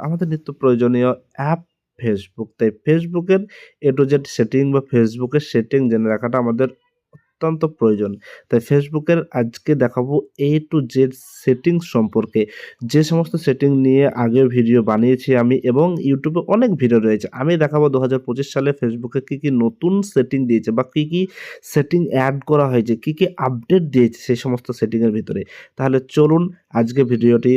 আমাদের নিত্য প্রয়োজনীয় অ্যাপ ফেসবুক। তাই ফেসবুকের এ টু জেড সেটিং বা ফেসবুকের সেটিং জেনে রাখাটা আমাদের অত্যন্ত প্রয়োজন। তাই ফেসবুকের আজকে দেখাবো এ টু জেড সেটিংস সম্পর্কে। যে সমস্ত সেটিং নিয়ে আগেও ভিডিও বানিয়েছি আমি এবং ইউটিউবে অনেক ভিডিও রয়েছে। আমি দেখাবো ২০২৫ সালে ফেসবুকে কী, কী নতুন সেটিং দিয়েছে বা কী, কী সেটিং অ্যাড করা হয়েছে, কী, কী আপডেট দিয়েছে সেই সমস্ত সেটিংয়ের ভিতরে। তাহলে চলুন আজকে ভিডিওটি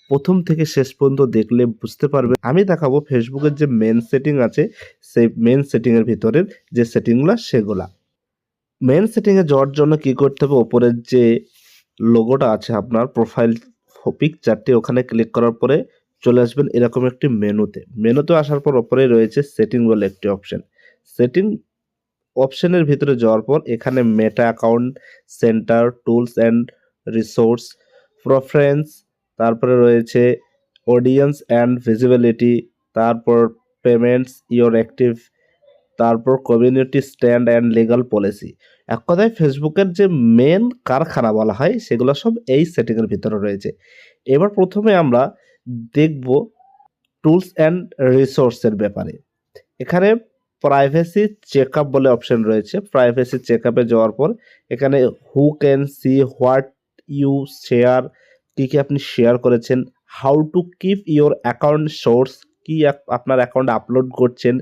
প্রথম থেকে শেষ পর্যন্ত দেখলে বুঝতে পারবেন। আমি দেখাবো ফেসবুকের যে মেন সেটিং আছে সেই মেন সেটিংয়ের ভিতরের যে সেটিংগুলা সেগুলা। মেন সেটিংয়ে যাওয়ার জন্য কী করতে হবে, ওপরের যে লোগোটা আছে আপনার প্রোফাইল পিকচারটি, ওখানে ক্লিক করার পরে চলে আসবেন এরকম একটি মেনুতে আসার পর ওপরে রয়েছে সেটিং বলে একটি অপশন। সেটিং অপশনের ভিতরে যাওয়ার পর এখানে Meta account, centre, tools and resources, preference, তারপরে রয়েছে অডিয়েন্স অ্যান্ড ভিজিবিলিটি, তারপর পেমেন্টস, ইওর অ্যাক্টিভ, তারপর community stand and legal policy. এক কথায় ফেসবুকের যে মেন কারখানা বলা হয় সেগুলো সব এই সেটিংয়ের ভিতরে রয়েছে। এবার প্রথমে আমরা দেখব টুলস অ্যান্ড রিসোর্সের ব্যাপারে। এখানে প্রাইভেসি চেকআপ বলে অপশন রয়েছে। প্রাইভেসি চেকআপে যাওয়ার পর এখানে who can see what you share, কী কী আপনি শেয়ার করেছেন, how to keep your account source, কি আপনার অ্যাকাউন্ট আপলোড করছেন,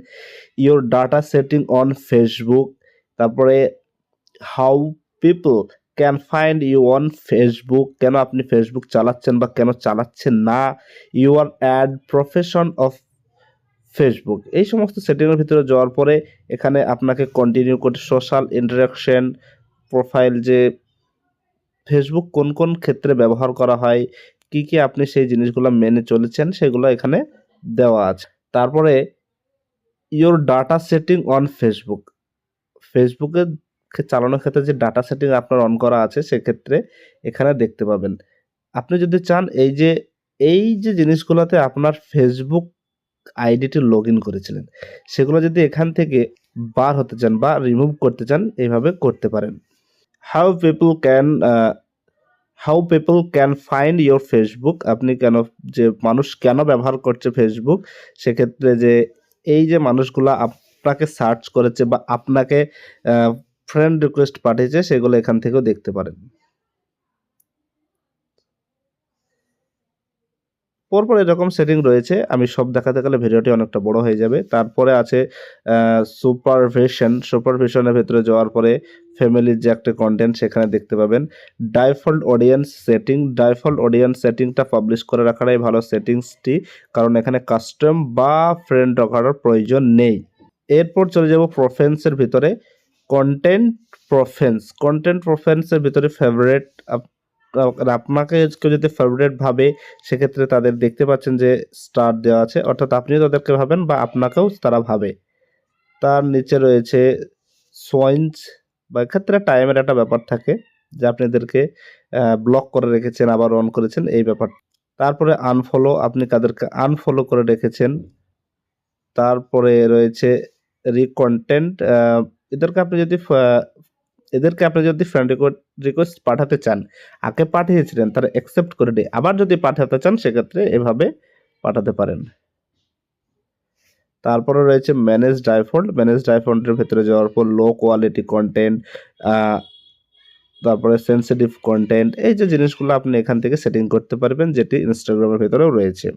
your data setting on Facebook, তারপরে how people can find you on Facebook, কেন আপনি ফেসবুক চালাচ্ছেন বা কেন চালাচ্ছেন না, your ad profession of Facebook. এই সমস্ত সেটিংয়ের ভিতরে যাওয়ার পরে এখানে আপনাকে কন্টিনিউ করতে সোশ্যাল ইন্টারাকশন, প্রোফাইল, যে ফেসবুক কোন কোন ক্ষেত্রে ব্যবহার করা হয়, কি কি আপনি সেই জিনিসগুলো মেনে চলেছেন সেগুলো এখানে দেওয়া আছে। তারপরে your data setting on Facebook, ফেসবুকে চালানোর ক্ষেত্রে যে ডাটা সেটিং আপনার অন করা আছে সেক্ষেত্রে এখানে দেখতে পাবেন। আপনি যদি চান এই যে জিনিসগুলোতে আপনার ফেসবুক আইডিটি লগ ইন করেছিলেন সেগুলো যদি এখান থেকে বার হতে চান বা রিমুভ করতে চান এইভাবে করতে পারেন। How people can find your Facebook, আপনি যে মানুষ কেন ব্যবহার করছে ফেসবুক, সেক্ষেত্রে যে এই যে মানুষগুলো আপনাকে সার্চ করেছে বা আপনাকে ফ্রেন্ড রিকোয়েস্ট পাঠিয়েছে সেগুলো এখান থেকেও দেখতে পারেন। পরপর এরকম সেটিং রয়েছে, আমি সব দেখাতে গেলে ভিডিওটি অনেকটা বড় হয়ে যাবে। তারপরে আছে সুপারভিশনের ভেতরে যাওয়ার পরে ফ্যামিলির যে একটা কন্টেন্ট সেখানে দেখতে পাবেন। ডিফল্ট অডিয়েন্স সেটিংটা পাবলিশ করে রাখাটাই ভালো সেটিংসটি, কারণ এখানে কাস্টম বা ফ্রেন্ড রাখার প্রয়োজন নেই। এরপর চলে যাব প্রেফারেন্সের ভিতরে। কন্টেন্ট প্রেফারেন্সের ভিতরে ফেভারিট, আপনাকে কেউ যদি ফেভারিট ভাবে সেক্ষেত্রে তাদের দেখতে পাচ্ছেন যে স্টার দেওয়া আছে, অর্থাৎ আপনিও তাদেরকে ভাবেন বা আপনাকেও তারা ভাবে। তার নিচে রয়েছে সোয়াইন্স, বা এক্ষেত্রে টাইমের একটা ব্যাপার থাকে যে আপনি এদেরকে ব্লক করে রেখেছেন আবার অন করেছেন এই ব্যাপার। তারপরে আনফলো, আপনি কাদেরকে আনফলো করে রেখেছেন। তারপরে রয়েছে রিকন্টেন্ট, এদেরকে আপনি যদি ফ্রেন্ড রিকোয়েস্ট পাঠাতে চান, আগে পাঠিয়েছিলেন তারা অ্যাকসেপ্ট করে দিয়ে আবার যদি পাঠাতে চান সেক্ষেত্রে এভাবে পাঠাতে পারেন। তারপরে রয়েছে ম্যানেজ ডাইফল্টের ভেতরে যাওয়ার পর লো কোয়ালিটি কন্টেন্ট, তারপরে সেন্সিটিভ কন্টেন্ট, এই যে জিনিসগুলো আপনি এখান থেকে সেটিং করতে পারবেন, যেটি ইনস্টাগ্রামের ভেতরেও রয়েছে।